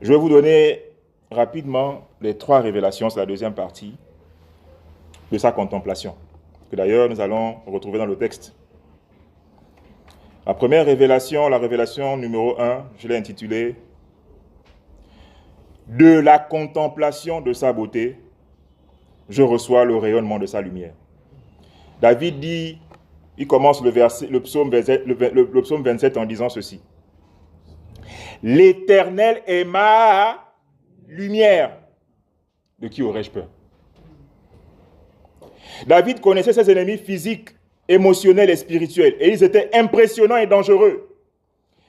Je vais vous donner rapidement les 3 révélations, c'est la deuxième partie de sa contemplation, que d'ailleurs nous allons retrouver dans le texte. La première révélation, la révélation numéro 1, je l'ai intitulée « De la contemplation de sa beauté, je reçois le rayonnement de sa lumière ». David dit, il commence le psaume 27 en disant ceci. « L'Éternel est ma lumière. De qui aurais-je peur ?» David connaissait ses ennemis physiques, émotionnels et spirituels, et ils étaient impressionnants et dangereux.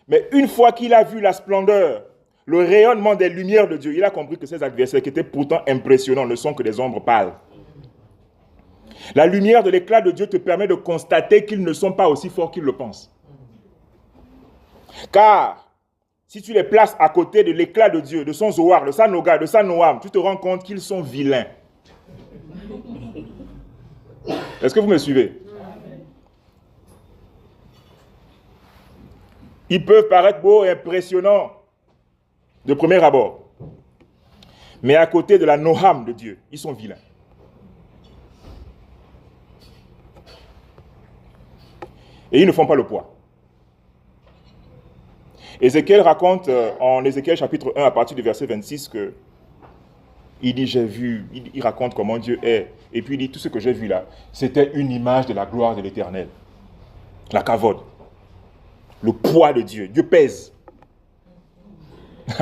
Mais une fois qu'il a vu la splendeur, le rayonnement des lumières de Dieu, il a compris que ses adversaires, qui étaient pourtant impressionnants, ne sont que des ombres pâles. La lumière de l'éclat de Dieu te permet de constater qu'ils ne sont pas aussi forts qu'ils le pensent. Car, si tu les places à côté de l'éclat de Dieu, de son Zohar, de sa Noga, de sa Noam, tu te rends compte qu'ils sont vilains. Est-ce que vous me suivez? Ils peuvent paraître beaux et impressionnants de premier abord. Mais à côté de la Noam de Dieu, ils sont vilains. Et ils ne font pas le poids. Ézéchiel raconte en Ézéchiel chapitre 1 à partir du verset 26 que il dit j'ai vu, il raconte comment Dieu est. Et puis il dit tout ce que j'ai vu là, c'était une image de la gloire de l'Éternel. La kavod. Le poids de Dieu. Dieu pèse.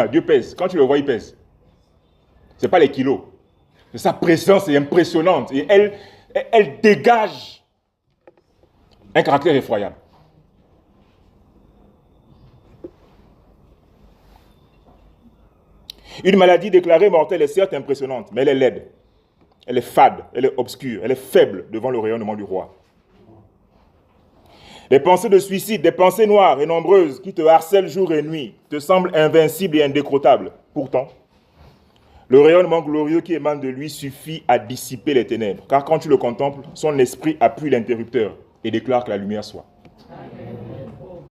Dieu pèse. Quand tu le vois, il pèse. Ce n'est pas les kilos. Sa présence est impressionnante. Et elle dégage un caractère effroyable. Une maladie déclarée mortelle est certes impressionnante, mais elle est laide. Elle est fade, elle est obscure, elle est faible devant le rayonnement du roi. Les pensées de suicide, des pensées noires et nombreuses qui te harcèlent jour et nuit, te semblent invincibles et indécrottables. Pourtant, le rayonnement glorieux qui émane de lui suffit à dissiper les ténèbres. Car quand tu le contemples, son esprit appuie l'interrupteur et déclare que la lumière soit.